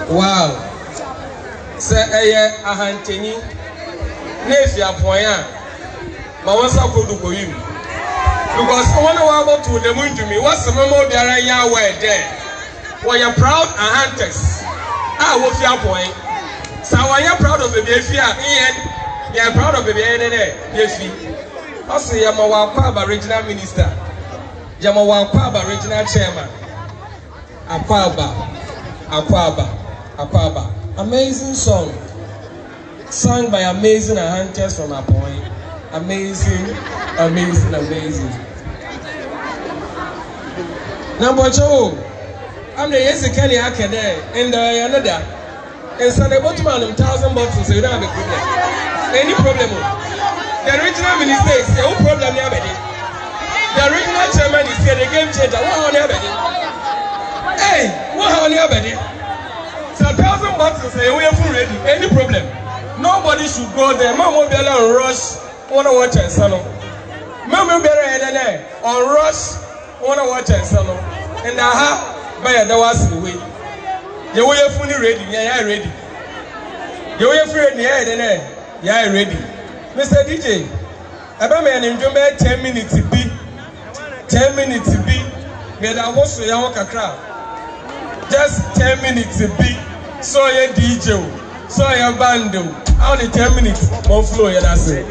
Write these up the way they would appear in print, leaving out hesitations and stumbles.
Wow. Say ahanteni nefi apoya ma wasa kodu koyim because one wa to the moon to me what's the memo biara ya were there when you're proud and hunters wo fi apoya so when you're proud of the baby you're proud of the baby yefi also ya ma wa kwa regional minister ya ma wa kwa regional chairman Akwaba. Amazing song. Sung by amazing hunters from Apoy. Amazing. Number 2. I'm the Kenny Akade and another. And so they bought 1,000 bottles, so you don't have a problem. Any problem? The regional minister is no problem. The regional chairman is the game changer. What on your Hey, what on your So 1,000 bottles say we are full ready. Any problem? Nobody should go there. Mama be on rush. Wanna watch and sell. Mama be on rush. Wanna watch and sell. And buy the was the way. You are fully ready. Yeah, ready. You are ready. Yeah, ready. Mr. DJ, about me and enjoy 10 minutes to be. 10 minutes to be. Me that was so young crowd. Just 10 minutes to be. So your DJ, so your band, only 10 minutes, more flow, yeah, that's it.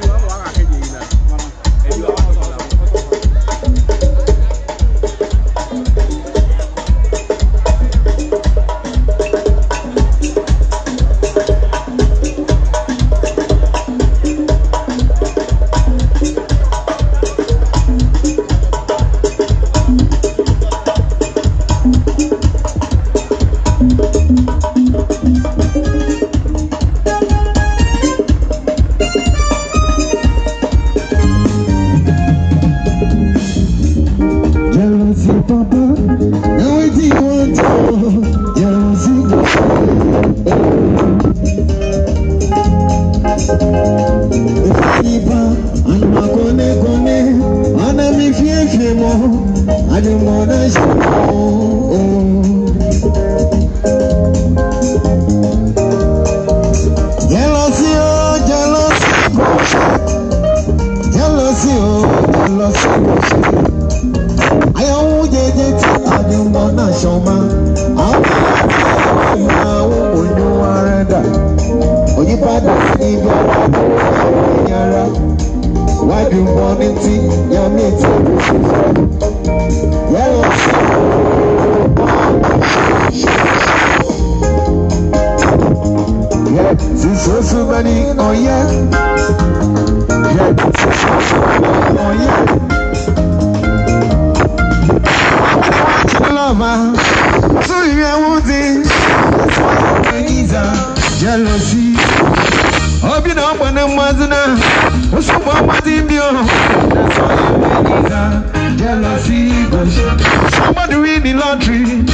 Somebody win the lottery,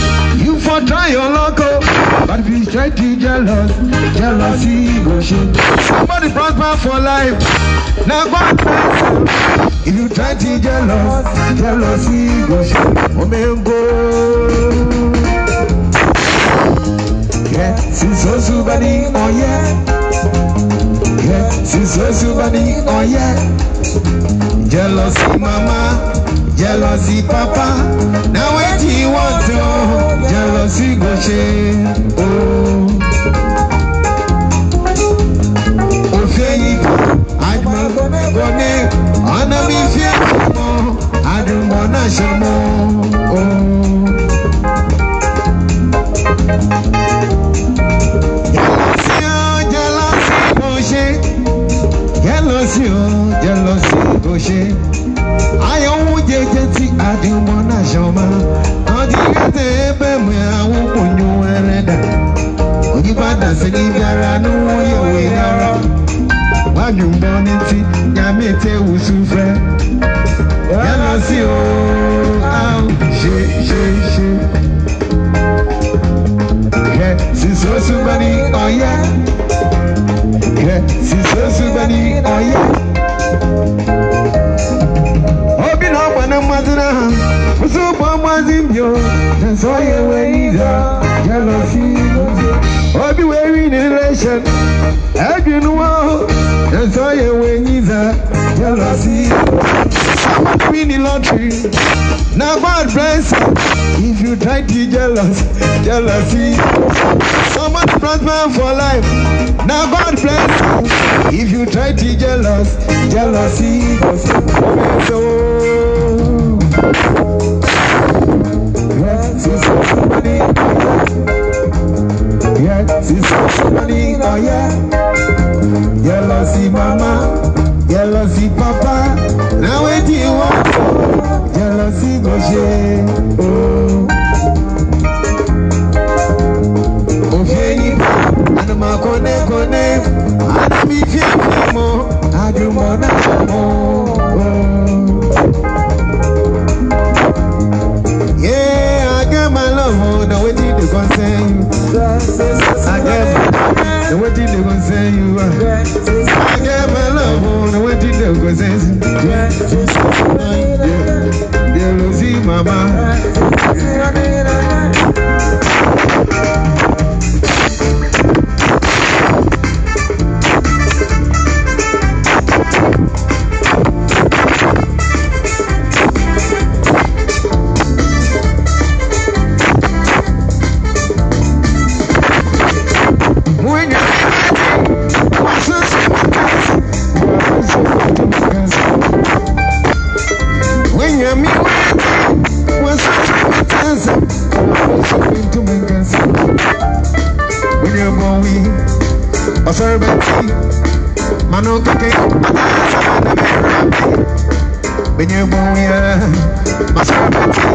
you for try your luck, but if you try to jealousy go shit. Somebody prosper for life, now God if you try to jealousy go shit. Oh man go, yeah, so somebody, oh yeah, yeah, so somebody, oh yeah, jealousy mama. Jealousy, papa. Now what do you want to? Jealousy, go shame. Oh, Ophélie, I'm gonna go there. On a me fear more. I don't wanna show more. Oh, jealousy, go shame. Jealousy, go shame. I don't get I didn't want to show my. I didn't get the I won't put you in it. Oh, you bad as a living, I know you are. Why you born in tea? Yamete was so fair. Jealousy, oh, shit. Yeah, she's so somebody, oh yeah. Yeah, she's so somebody, oh yeah. Mother Abraham, so Mama's in you, and so you were jealousy. Or be wearing in relation, have you know, and so you were jealousy. Someone win the lottery, now God bless you. If you try to be jealousy. Someone prosper for life, now God bless you. If you try to be jealousy. Somebody, oh yeah. Jealousy mama, jealousy papa. Now where do you want? Jealousy go share. Oh, Jenny, and my connect, and me feel more. I do more than more. Yeah, I got my love. Now where do you concern you? I get the way they gonna say you are. I get my love on the way they gonna say you. They'll see mama. Mano kake benye boya masabati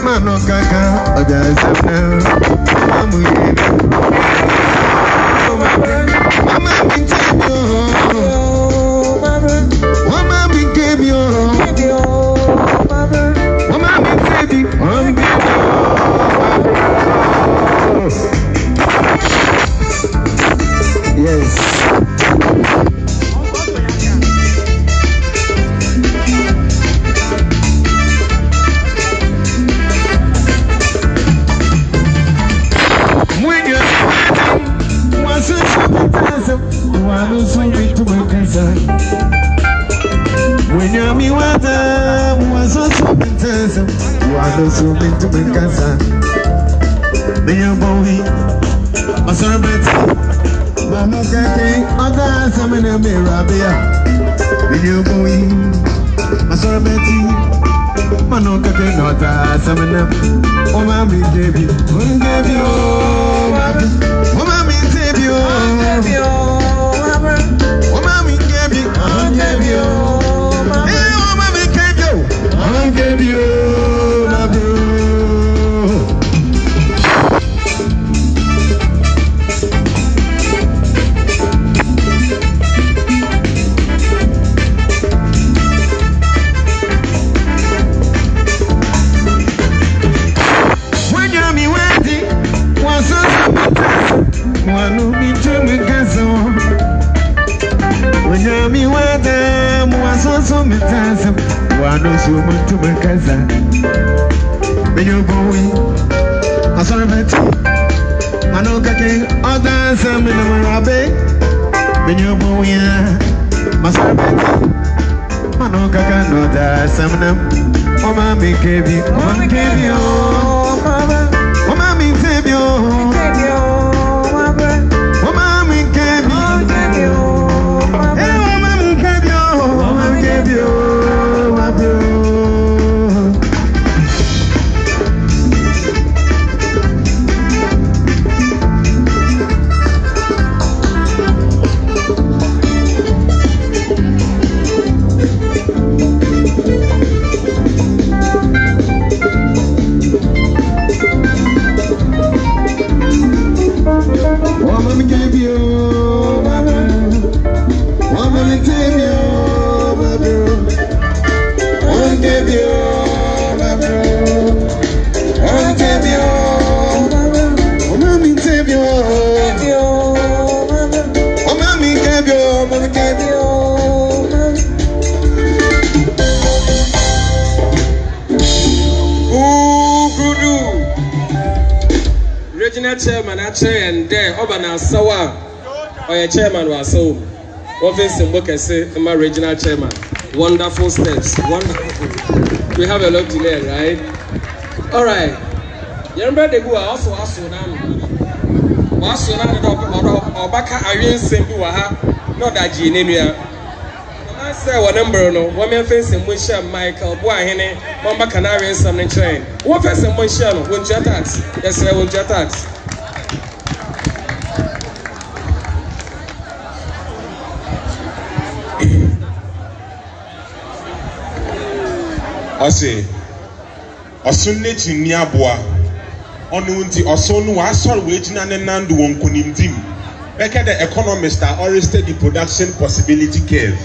mano kaka oja sabna amuye mama bintebio mama bintebio yes. When you're me, what was also intense, you are also meant to make cancer. Then you're boy, a servant, Mama Kaki, other some in a mirror. Then you're boy, a servant, Mano Kaki, not some in them. Oh, Mammy, gave you, who gave you, oh, Mammy, gave you, oh, Mammy, gave you, oh, gave you. Give you love you. When you're me waiting, was one who be to me caso. When you're me waiting, was also me tassel. One who's woman to my cousin. When you're going, I saw a vet. I know cooking, other some in the rabbi. When you're going, I saw a vet. I know cooking, other some of them. Oh, mommy gave you, one gave you, oh, mommy gave you, oh, mommy gave you, oh, mommy gave you, oh, mommy gave you. regional chairman actually and there Obana Sawa or a chairman was so office in Bokese, my regional chairman. Wonderful steps, wonderful. We have a lot to learn, right? All right. You remember the go also now. Also now or back against Simple Waha, not that Genevia. I say one number no, one man facing Wisha Michael Boahene, Mamba Canarian Sunday train. One person Wisha, won't you tax? Yes, I won't you tax. I say, Osunne Niabua, Onunti Osonu, I saw waging and Nandu on Kunimdim. Becca the economist are oriented the production possibility curve.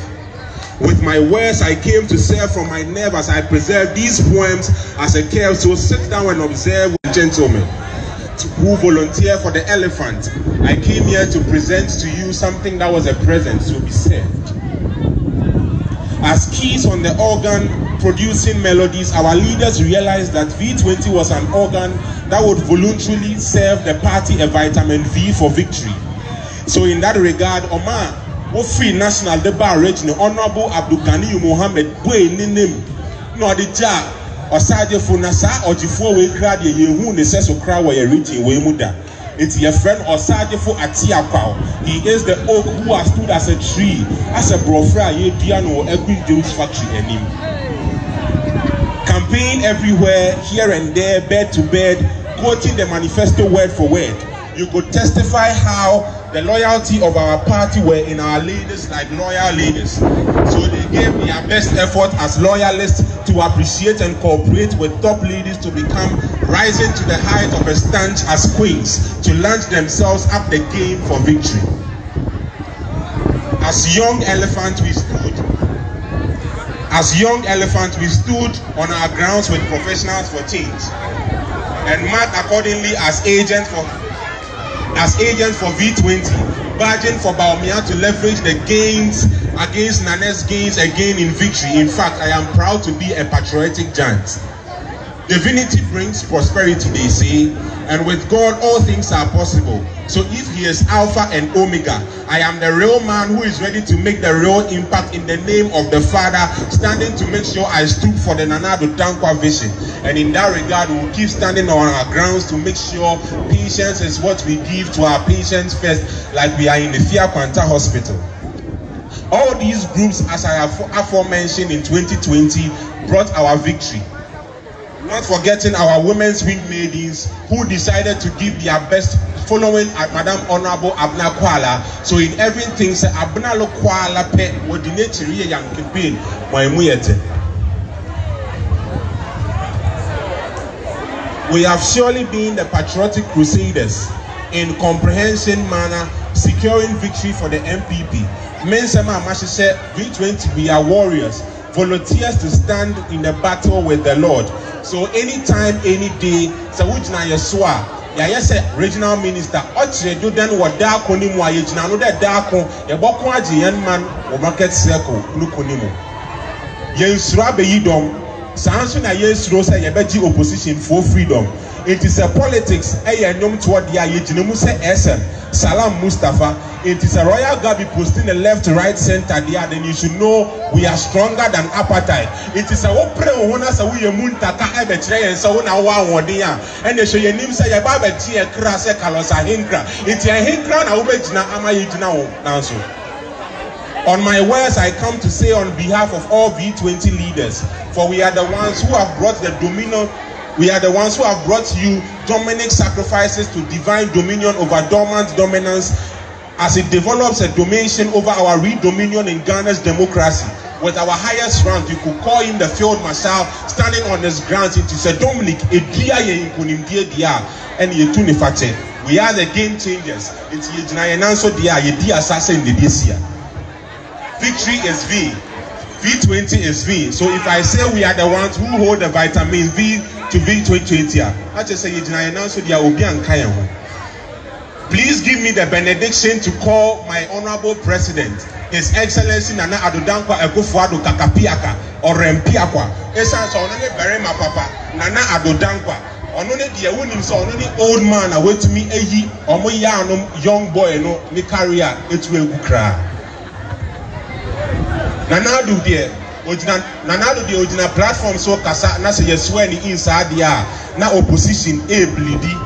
With my words, I came to serve from my nerve as I preserve these poems as a curve. So sit down and observe, gentlemen, who volunteer for the elephant. I came here to present to you something that was a present to be served. As keys on the organ producing melodies, our leaders realized that V20 was an organ that would voluntarily serve the party a vitamin V for victory. So in that regard, Omar, Free National Debar Region, Honorable Abdul Ghani Mohammed, Bwe Ninim, Nodija, Osaje Funasa, or Jifo Wekrad, Yehu, Necessor Crow, Yeriti, Wemuda. It's your friend Osaje for Atiapao. He is the oak who has stood as a tree, as a brofra, ye piano, every Jewish factory, and him. Campaign everywhere, here and there, bed to bed, quoting the manifesto word for word. You could testify how the loyalty of our party were in our leaders like loyal leaders. So they gave their best effort as loyalists to appreciate and cooperate with top leaders to become rising to the height of a stanch as queens to launch themselves up the game for victory. As young elephants we stood on our grounds with professionals for change and marked accordingly as agents for V20, barging for Baumia to leverage the gains against Nane's gains again in victory. In fact, I am proud to be a patriotic giant. Divinity brings prosperity, they say, and with God all things are possible. So if he is Alpha and Omega, I am the real man who is ready to make the real impact in the name of the Father, standing to make sure I stoop for the Nana Addo Dankwa vision. And in that regard, we will keep standing on our grounds to make sure patience is what we give to our patients first, like we are in the Fia Kwanta Hospital. All these groups, as I have aforementioned in 2020, brought our victory. Not forgetting our women's wing maidens who decided to give their best following at Madam Honorable Abna Kwala. So in everything, say Abna Lo Kwala pe ordinary young campaign moemuyete. We have surely been the patriotic crusaders in comprehensive manner, securing victory for the MPP. Mensema Amashi said, V20, we are warriors, volunteers to stand in the battle with the Lord. So anytime, any day, Sawujna Yeswa, Yayase regional minister, Ochre Dudan Wadako Nimwa Yejna, no that Dako, Yabokwaji Yanman, or market circle, Lukunimo. Yensrabe Yidom, Sansuna Yes Rosa Yabeji opposition for freedom. It is a politics, Ayanyum toward the Ayejinumuse SM, Salam Mustafa. It is a royal Gabi posting the left, right, center there. Then you should know we are stronger than apartheid. It is a opera one as a we muntaka ebetre and so now one dia. And they show your name say about a tea crass a calosa hinkra. It's a hinkra na ubejna amayijna nanso. On my words, I come to say on behalf of all V20 leaders, for we are the ones who have brought the dominion. We are the ones who have brought you Dominic sacrifices to divine dominion over dormant dominance as it develops a domination over our re-dominion in Ghana's democracy. With our highest rank, you could call him the field marshal standing on his grounds. It is a Dominic, a dia ye kunimdia dia, and ye tunifate. We are the game changers. It's ye jnayananso dia, ye dia assassin the this year. Victory is V. V20 is V. So if I say we are the ones who hold the vitamin V to V20, I just say so they will be on. Please give me the benediction to call my honorable president, His Excellency Nana Addo Dankwa Akufo-Addo Kakapiaka or Rempiakwa. Esa so only bury my papa Nana Addo Dankwa ono ne de woni so ono ne old man a wetumi eyi omo ya no young boy no ne career etu egu kra Nanado de ojina platform so kasa na se yeswe ni inside dia na opposition e bleedi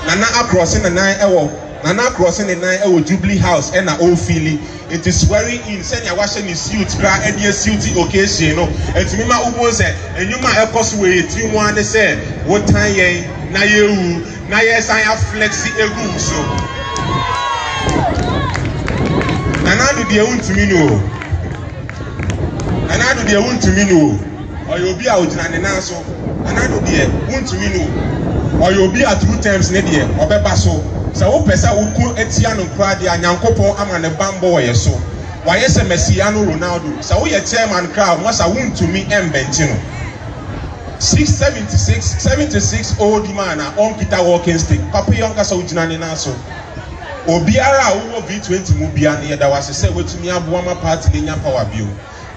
nana across na nine ewo nana crossing the nine ewo Jubilee House and na old feeling it is swearing in send ya wash ni suit cra and your suit occasion no entimi ma ubo say enyuma ekos we ti mu ane say what time yen na yewu na yesan ya flexi egu so Nanado de untumi no Nanado de untumi no oyobi a ojina ne nan so Nanado de untumi no oyobi a two times ne de obeba so sa wo pesa wo ku etia no kra de anyankopon ama ne bambo wo yeso wa yese Messiano Ronaldo sa wo ye chairman kra mo sa untumi embenti no 76 old man on kita walking stick papa yonka sa ojina ne nan so obiara wo V20 mu bia ne yeda wase se wetumi aboa ma party le nya power bio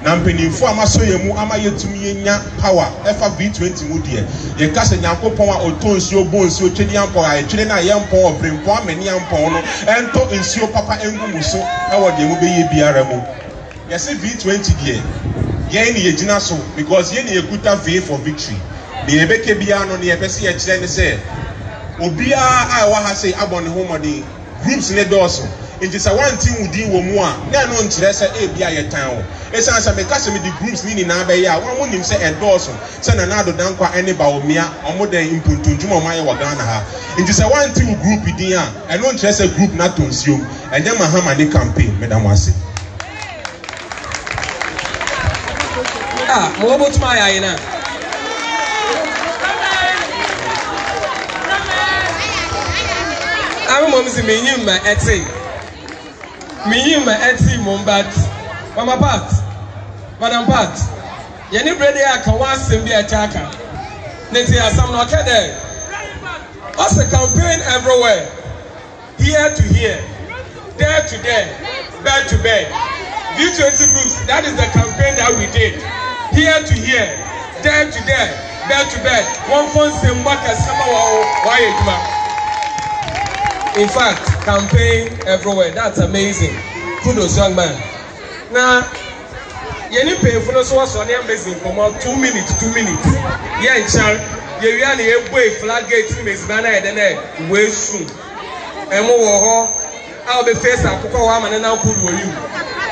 na mpenimfo amaso yemu ama yetumi nya power efa V20 mu de ye ka se nyankopon a otonsi obonsi otwedi ampon a etwede na ye mpon obrempo amani ampon no ento ensio papa engumu so e wo de mu be ye biara mu ye se V20 de ye ni yegina so because ye ni ekuta V for victory de ye beke bia no ne ye pese ye kire ne se obia a wa ha se abone homodi groups ne doso nti sa one team wudi wo mu a na no nkire se e bia ye tan wo esan sa me ka se me di groups ni na ba ya won mo nim se e doso se na na do dan kwa ene ba wo mia omo den impuntunjuma o maye wa Ghana ha nti sa one team group din a e no nkire se group na tonsiom enye mahama ni campaign medam wase mo bo tuma ya ina I'm mom say me nyim ma eti mombat mama pat madam pat ye ni brede aka wan sem bi ataka neti asam no ka there us a campaign everywhere here to here there to there bed to bed V20 groups that is the campaign that we did here to here there to there bed to bed one phone sem waka sama wa yeduma. In fact, campaign everywhere. That's amazing. Kudos, young man. Now, you pay for us was on amazing for about 2 minutes. Yeah, child. You really a boy floodgate Miss Banner and then way soon. And more, I'll be faced at Cocoa and now could you.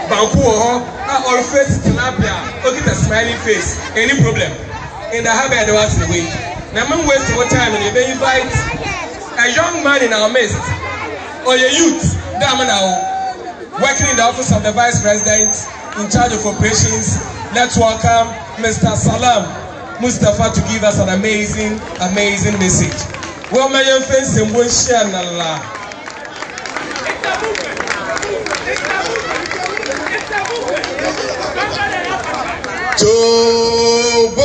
Banku, I'll face tilapia. Look at the smiling face. Any problem? In the habit, what's the way? Now, I'm wasting more time and you may invite a young man in our midst, or a youth, working in the office of the Vice President in charge of operations. Let's welcome Mr. Salam Mustafa to give us an amazing message. Well, my young friends, in Woshanala. Joe boy.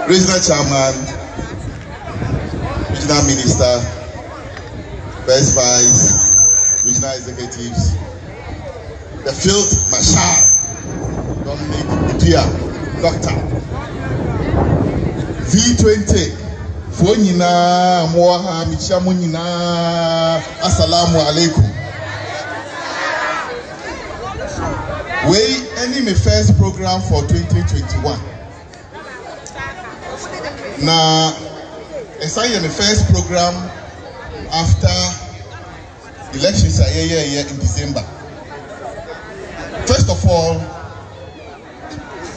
Regional Chairman, Regional Minister, First Vice, Regional Executives, the Field Marshal, Dominic Idia, Doctor, V20, Fonina, Moha, Michamunina, Assalamu alaikum. We ending my first program for 2021. Now, as I am the first program after elections in December. First of all,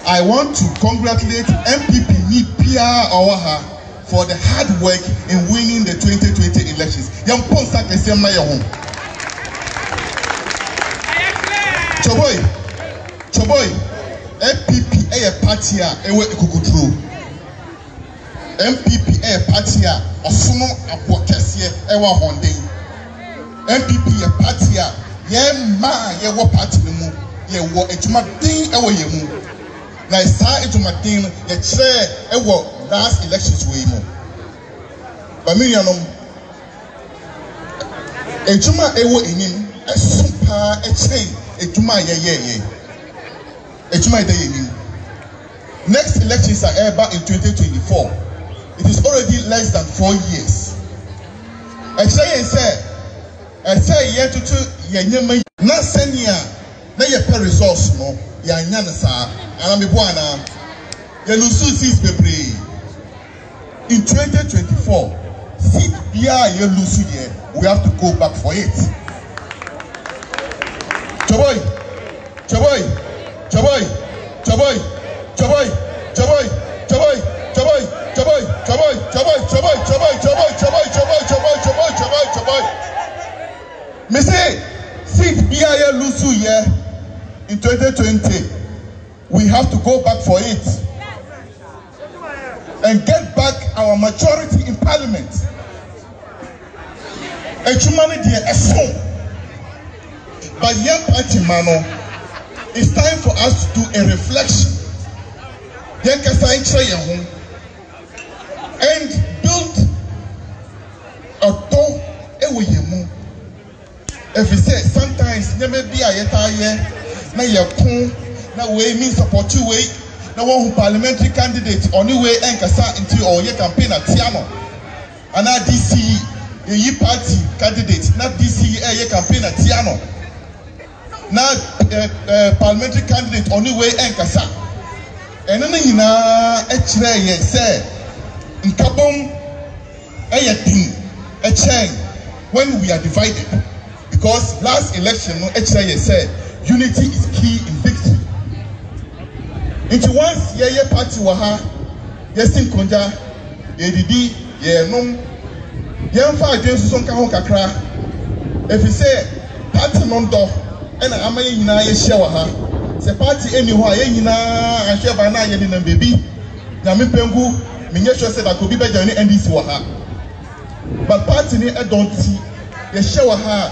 I want to congratulate MPP Nipia Awaha for the hard work in winning the 2020 elections. Choboy, MPP party ewe Ekukutro. MPP party osono abokese ewa Honde. MPP party ye ma ye wo party mu ye wo ejumadin ewo ye mu. Na isa ejumadin ye kire ewo last elections we mu. Bamilianom ejuma ewo enim esumpa echen ejuma ye ejuma ide enim. Next elections are ever in 2024. It is already less than 4 years. Actually, I say ye to ye nyema na senia na ye per resource no ya nya na sa ana me boana ye lusu seats bebre. In 2024, seat bia ye lusu ye, we have to go back for it. Chaboy. Me say, seat BIA Lusu here in 2020, we have to go back for it and get back our majority in parliament. Humanity is so. But young party mano, it's time for us to do a reflection. And build a door eweyemu. If you say sometimes never be a yetaye na yakun na we mean support you way na one parliamentary candidate on the way enkasa into or your campaign at Tiano and na DC ye party candidate na DC your campaign at Tiano na parliamentary candidate on the way enkasa and then na ekire ye say nkabom eyetin a chain when we are divided, because last election ekire ye say unity is key in victory. Into once ye party waha yesin konja ye didi ye nom ye mfa adwensu so nka ho kakra if you say party non do and amaye nyina ye hye waha se party eni ho aye nyina ahwe ba na ye ni na bebi na mepengu menye sure say that could be better than NDC waha but party ni e don't see ye hye waha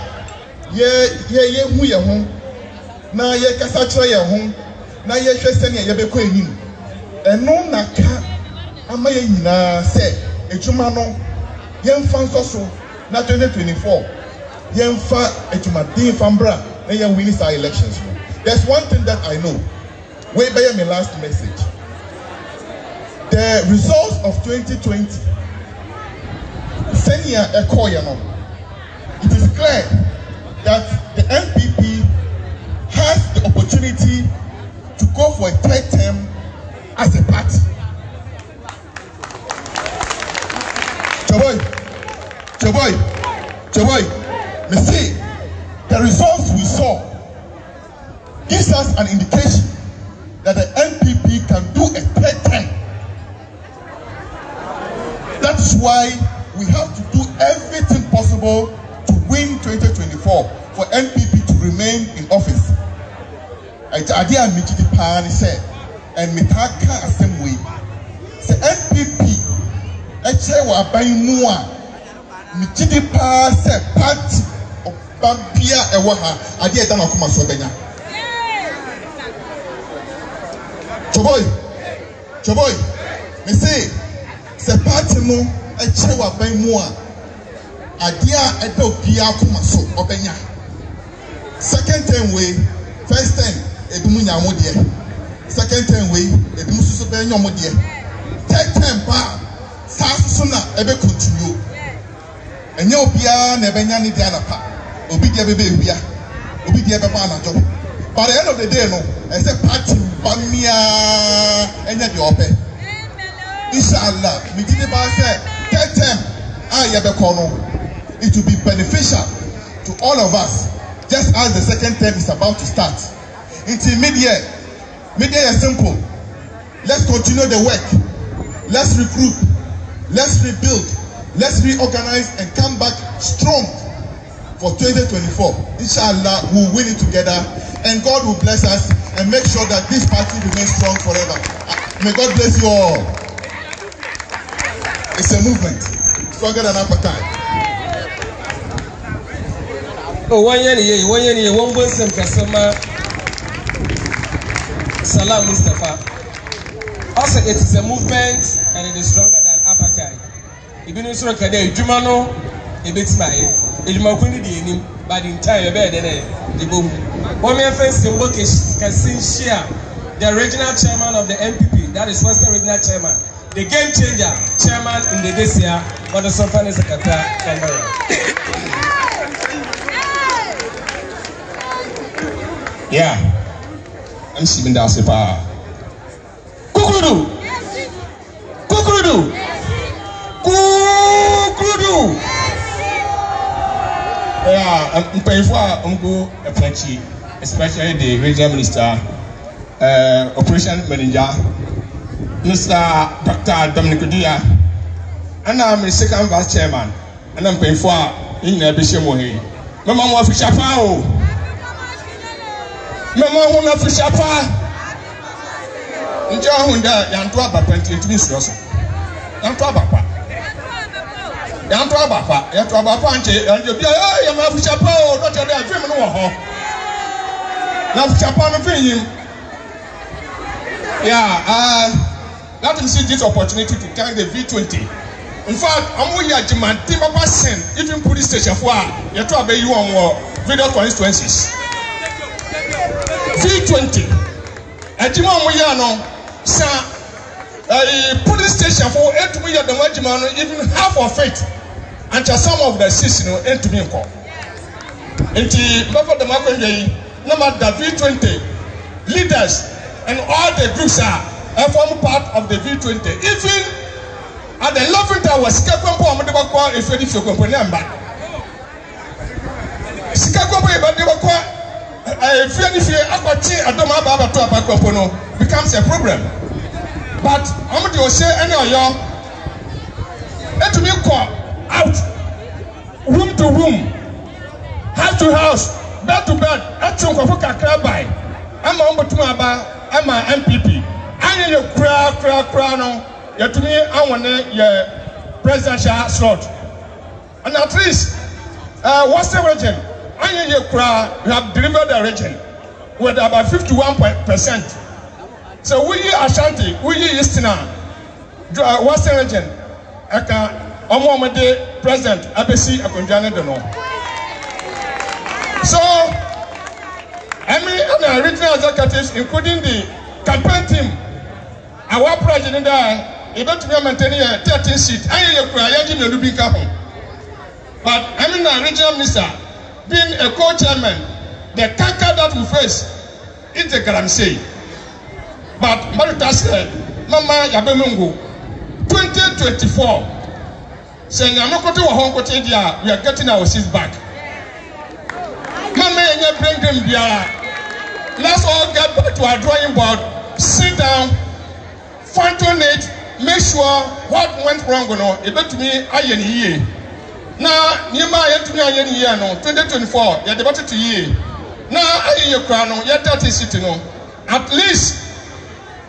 ye hu ye ho na ye kasa kire ye ho na ye hwe sene ye bekọ enim eno na ka amaye nyina se ejuma no ye mfa nso na 2024 ye mfa ejuma din fambra na ye win our elections. There's one thing that I know. Way by my last message. The results of 2020 senior Ekoyano, it is clear that the NPP has the opportunity to go for a third term as a party. Chaboy, me see, the results we saw gives us an indication that the NPP can do a third term. That's why we have to do everything possible to win 2024 for NPP to remain in office. I did meet the party said, and Mitaka Assembly, the NPP, I say, we are buying more. Mitidi pass a party of Bambia Ewaha, I did not come as Sobena. Choboy, me say, the party no, I say, we are buying more. I did not come as Sobena. Second time way, first time, Edumunya Modia. Second time way, Edumusu Benyo Modia. Third time, Sasuna, ebe continue. And you be a nebenya ni dianapa. Obi dia bebe bia. Obi dia beba na job. By the end of the day, no, I say party bamia enya di ope. Inshallah, me did the say third time it will be beneficial to all of us, just as the second term is about to start. It's immediate. Media is simple. Let's continue the work. Let's recruit. Let's rebuild. Let's reorganize and come back strong for 2024. Inshallah, we'll win it together and God will bless us and make sure that this party remains strong forever. May God bless you all. It's a movement, stronger than appetite. Oh, 1 year, one person customer. Salam Mustafa. Also, it is a movement and it is stronger than appetite. If you know so, Kade, Jumano, a bit my, Ilmakuni, but the entire bed and the boom. One man first in work is Kassim Shia, the regional chairman of the MPP, that is Western Regional Chairman, the game changer, chairman in the this year, but the Sofan is a Qatar. Yeah, I'm seeing that sepa. Kukurudu. Yeah, I'm paying for Uncle Apache, especially the regional minister, operation manager, Mr. Dr. Dominic Dia, and I'm the second vice chairman, and I'm paying for in a Bishamohi. Mamma wa Fishapao. Mamma wa Fishapa. Njia hunda yantua bapa ntimi suroso. Yantua bapa nche yanjo bia ya mafucha pa o no tell film no wo ho. Na fucha pa no film. Yeah, let me see this opportunity to thank the V20. In fact, amu ya jimanti papa send even police station for ya to abe you on video constituencies. V20. Ajima amu ya no sa police station for 8 million the Wajimano, even half of it, and some of the season ain't to be in call. And before the Makway, number the V20 leaders and all the groups are form part of the V20. Even at the 11th hour, Sikakompo Amadabakwa is ready for Componamba. Sikakompo Abadabakwa, if you Aquati Adoma Baba to Abakopono becomes a problem. But I'm going to say, any of let me call out room to room, house to house, bed to bed. At some of by I'm on I'm an MPP. I need a crown. Yet to me, I want a presidential slot. And at least, what's the region? I need a crowd. You have delivered the region with about 51%. So we Ashanti, we Eastern, Western region, aka Omomade President Abesi Akonjane Dono. So, I mean, the regional executives, including the campaign team, our president there, able to maintain a 13 seat. I am but I mean, the regional minister, being a co-chairman, the canker that we face is the Galamsey. But Marita said, Mama Yabemungu, 2024, saying Yamakoto Honkote, we are getting our seats back. Mama, you bring them here. Let's all get back to our drawing board, sit down, fine-tune it, make sure what went wrong or not. It to me, I am here. Now, you might to me, I am here, no, 2024, you're debated to ye. Now, I am your crown, you're 30 sitting on. At least,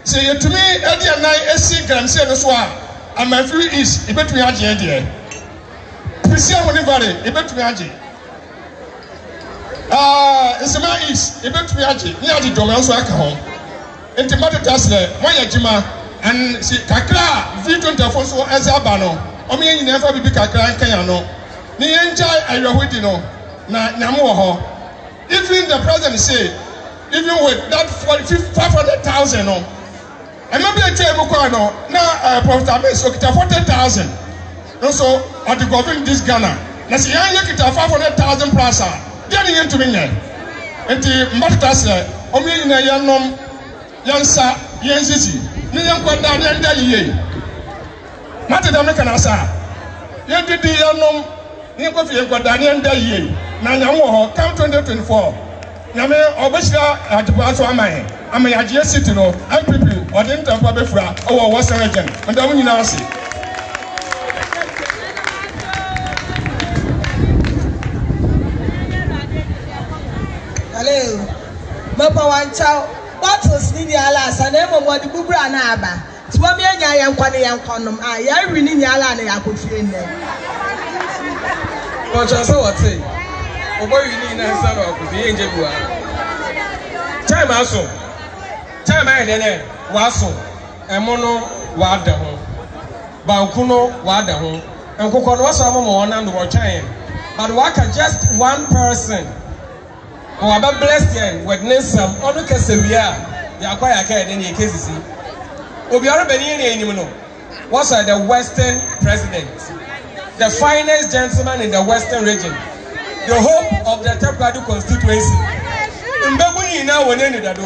say to me, Eddie and I, SC Grand Senoswa, and my view is, it bet me Aji Eddie. Prisia Monivare, it bet me Aji. It's a man is, it bet me Aji, Niaji Domanso Akahon. And the matter Tasle, Maya Jima, and see Kakra, V20 Afonso Azabano, or me never be Kakra and Kayano. Nienjai Ayahudino, Namuho. Even the president say, even with that 500,000, no. And maybe I tell you, now, Professor Ames, so 40,000. Also, at the government this Ghana. Now, see, I look at 500,000 plus. Then you to me. And the Martas, Omina Yanom, Yansa, Yansi, Niyan Kwanda, Yanda Ye. Mata American Asa. Yanti Yanom, Ninkofi Kwanda, Yanda Ye. Nanyamu, come 2024. Yame, Obesha at the Basso Amai. I'm a GS no, I'm people, or didn't have a befra, or Western region, and I'm in our city. Hello, Mapa one child, bottles ni ala sanemo mo di bubra na aba ti wo me anya yankwa ne yankonom a ya wi ni ala na yakofie nne ko chanso what say obo wi ni na nsa na akofie nje bua time aso time ai ne waso emono wa da ho bankuno wa da ho enkoko no waso amamo wona ndo wo twan but waka just one person who are blessed yen with Nisam onu kesewia ya kwa ya ka eden ye kesisi obi oro bani ni enim no was the western president, the finest gentleman in the western region, the hope of the Tekwadu constituency. Mbebu ina wone ni dado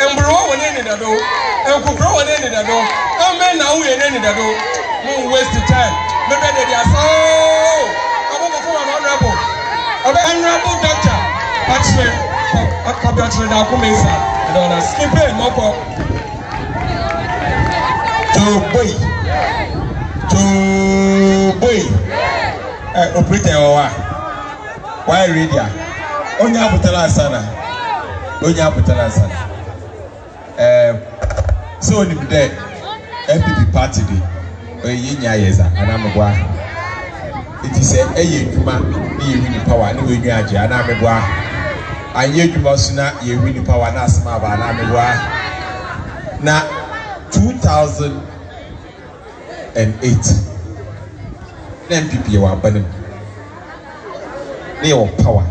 embro wone ni dado enkukro wone ni dado amen na wo ene ni dado mo waste time maybe they are so honorable doctor Patrick Akabiotro da Kumensa and on a skipper moko to boy operator why radio onya butala sana so ni the MPP party dey oyinya yeza anamgwa it is a edwuma ni win power ni wenyu age anamgwa anye edwuma suna ye win power na asma ba anamgwa na 2008 MPP wa banim they were power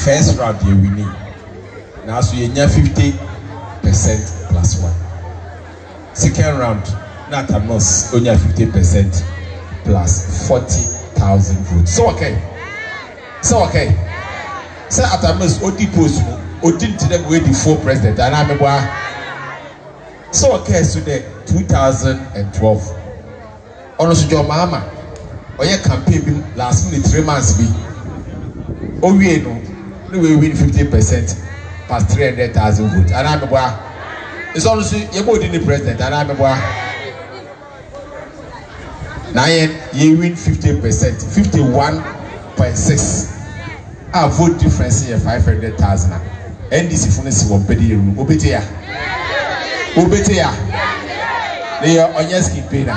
first round ye winning now so ye nya 50% plus 1 second round na Thanos onya 50% plus 40,000 votes so okay so Thanos odi post odi ntinem we di for president and amebwa so okay so the 2012 ono so jo mama oye campaign bi last minute 3 months bi owie no we win 50% plus 300,000 votes and amebwa it's also you go the president and amebwa now you win 50%, 51.6. Our vote difference here 500,000. NDC funesi won pedi room. Obetea. They are on your skin pain.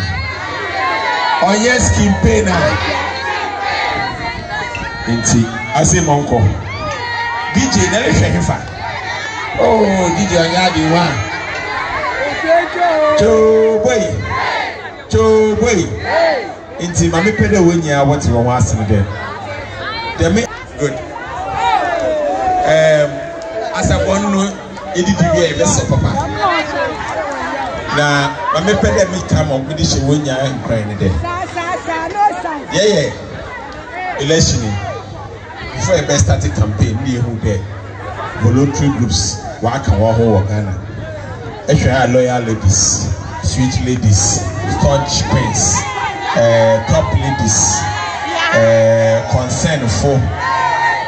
Inti, I say Monko. DJ, never shake him fat. Oh, DJ on yadi one. Joe boy. Inti mami pede wenya what you want to do. Good. As a one no edidi e be so papa. Na mami pede me come up with this wenya en crying there. Yeah. Election. Before a best started campaign near who there. Voluntary groups work and walk over Ghana. Extra loyal ladies, sweet ladies, staunch queens, top ladies, concern for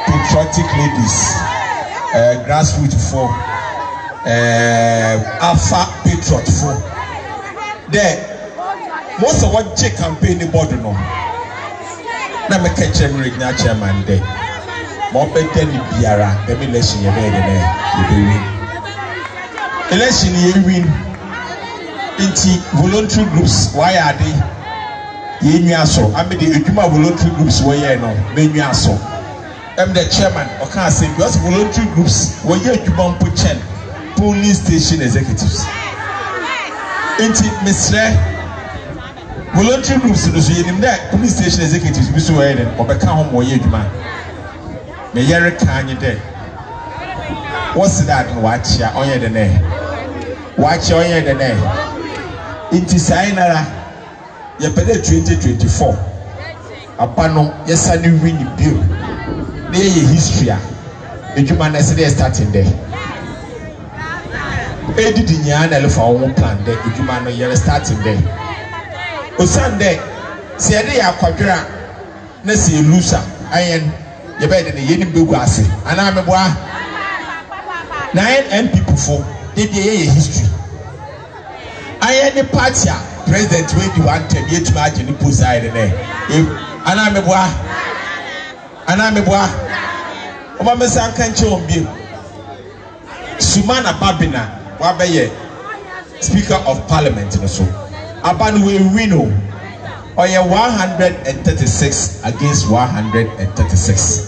patriotic ladies, grassroots for alpha patriot for. There, most of what J campaign the border no. Na me catch him regional chairman there. More better than Biara, the election you made there, you win. Election you win. Inti voluntary groups, why are they? Yenyaso, I mean the Ujuma voluntary groups were here no, Menyaso. I'm the chairman, or can't say because voluntary groups were here to bump Puchen, police station executives. Inti Mr. Voluntary groups, so in that police station executives, we saw it or become home or man. May Yeri Kanye there. What's that? Watch ya on the name. Watch on the name. Inti Sainara, you better 2024. Apano, yes, I knew win bill. There is history. The human is starting there. Edit in Yan Elephant plan there. The human is starting there. O Sunday, see, they are quadra. Let's see, loser. I am. You better than the Yenin Bugasi. And I'm a boy. 9 people for they be a history. I am the party president when you want to get to match in the pool side there. And I'm a boy. Obama San can't show you. Sumana Babina wabeye Speaker of Parliament so Abanwe Wino oye 136 against 136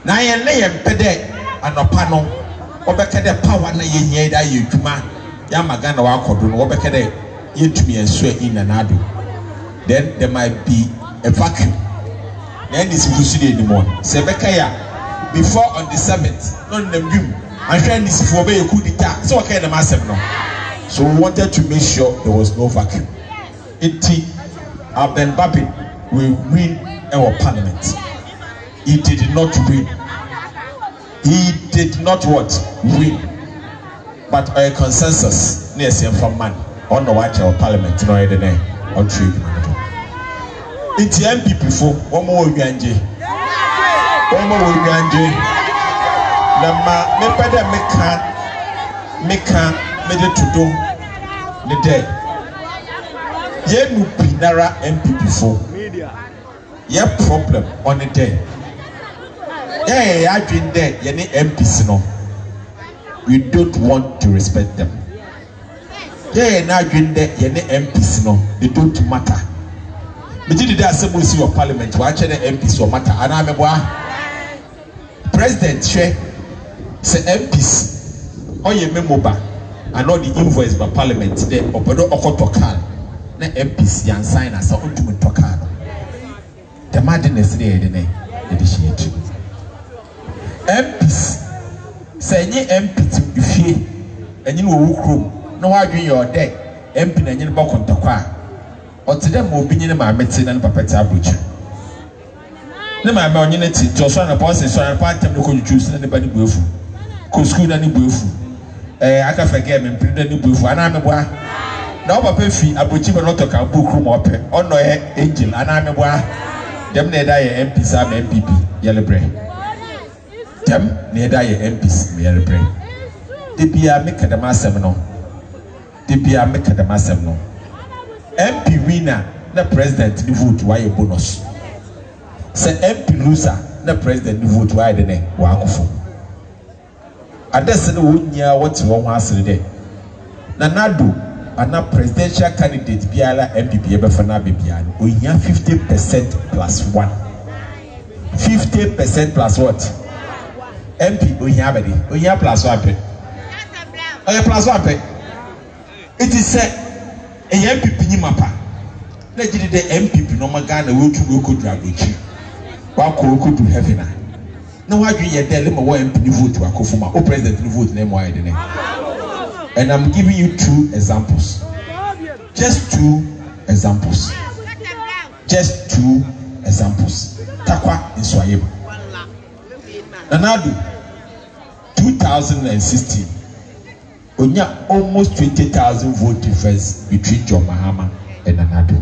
na yen le yen pede anopa no obekede power na yenye da yedwuma ya magana wa akodo no obekede yetumi enso inanado then there might be a vacuum then this will anymore se bekaya before on the 7th non them gym and trying this for be coup d'etat so okay them asem no so we wanted to make sure there was no vacuum. Iti Ben Babin will win our parliament. He did not win. He did not what? Win. But a consensus near same from man on the watch our parliament no other name on trade. Iti MPP for one more Uganje. One more Uganje. Nama me pede meka me de to do the day. Ye no pinara MPP for ye problem on the day. Yeah, I been there. Ye ni MPs no. We don't want to respect them. Yeah, now been there. Ye ni MPs no. They don't matter. Me did the assembly see your parliament. Watch the MPs or matter. And I'm a president. Say MPs. Oh ye memoba. And all the invoice by parliament today. Opedo okotokal. Na MPs yan sign as a ultimate tokal. The madness there the shit. MPs say any MP to ifie and you will room. No why doing your day. MP and you back on Tokwa. Or to them will be in my medicine and papeta butcher. No, my community, Joshua and a boss is trying to part time to choose anybody boofu. Could school any boofu. I can forget me, print any boofu, and I'm a boy. Now, Papa Fee, I put you not to come book room up on no angel, and I'm a boy. Them near die MPs are MPP, yellow brain. Them near die MPs, yellow brain. They be a make the massam no. They be a make the massam no. MP winner, the president, the vote, why a bonus. Say MP loser, the president, the vote, why the name, Wakufo. And that's the one year what's wrong was today. Nanadu, and a presidential candidate, Biala MPP, Befana Bibian, we have 50% plus 1. 50% plus what? MP, we have it. We have plus 1. Plus 1. It is said. A MPP ni mapa. Na jide de MPP no magana we tu ko dragochi. Wa ko do heaven na. Na wa dwe ye de le mo MP ni vote wa ko fuma. O president ni vote na mo ayde ne. And I'm giving you 2 examples. Just 2 examples. Just 2 examples. Takwa in Swahili. Nanadu 2016 Onya almost 20,000 vote difference between John Mahama and Nanadu.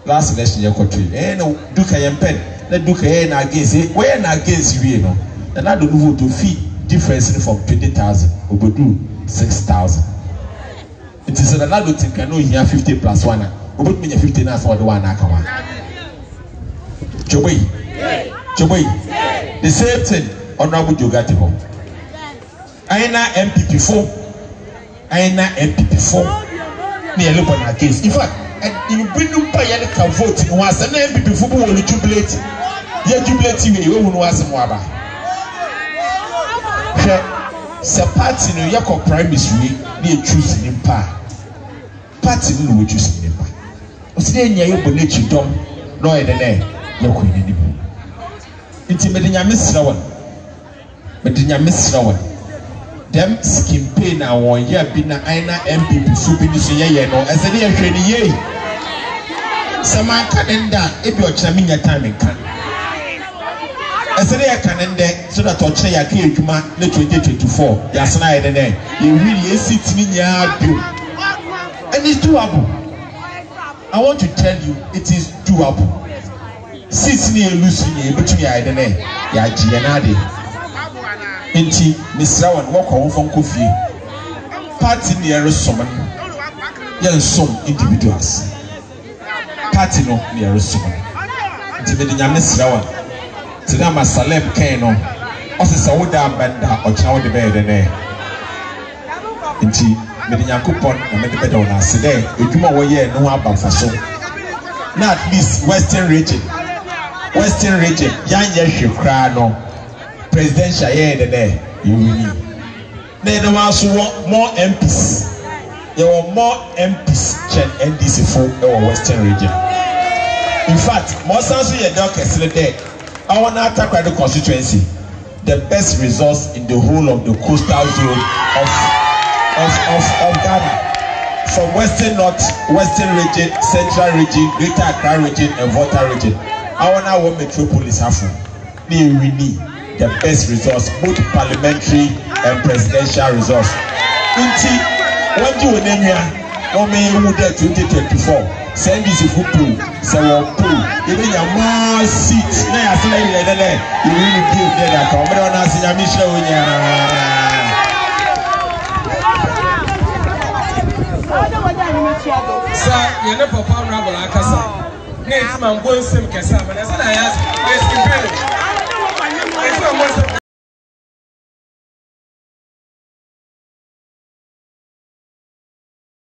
Last election, you country. No, Duka Yempen, let Duka na against where na against you know. Nanadu vote to fee difference from 20,000 Obodu 6,000. It is another thing can know here 50 plus 1. Obot me 50 na for the one akawa. Joboy. The same thing Honorable Jogatibo. Aina MPP4. Aina MPP4. Near look on our case. In fact, you bring them by any can vote in once and MPP4 will jubilate. Yeah, jubilate you won't was more about. The party no yako prime minister near choosing in power. Party no will choose in power. What's the name you will let you dumb? No, I don't know. You're queen in the book. Intimidating your Miss Rowan. But in your Miss Rowan. Them skin pain now 1 year been a Aina MPP so be this year no as a year training ye. Some man calendar if you're chamming your time in can. As a year calendar so that your chair came to my 2024. Yes, I don't know. You really sit in your do. And it's doable. I want to tell you it is doable. Sit near Lucy, but me I don't know. Ya Gianadi. Inti Mr. Wan walk home from Kofi. Party near someone. Young some individuals. Party no near someone. Intimiding Mr. Wan. Today, my Salem Kano. Also, Sauda Banda or Chow the Bed. nti mede Nyankopɔn na mede bɛda wo ase dɛ edwuma wɔyɛ no aba fa so na at least western region yanyɛ hwe kraa no presidential yɛ de yɛwini na yɛde wɔn aso wɔ more MPs yɛwɔ more MPs kyɛn NDC fo ɛwɔ western region in fact mɔsan so yɛ dɛ ɔkɛse dɛ awɔ na Takoradi constituency the best resource in the whole of the coastal zone of Ghana from western north, western region, central region, greater Accra region, and Volta region. Our metropolis have really the best resource, both parliamentary and presidential resource. Until when you name here, one may move there 2024. Send this if you prove, say well prove. Even your more seats, now you really give them that. Come on, I see your mission. Sir, you're not Papa Rabble Akasa. Next man, go and sim Kasa, but I said I asked,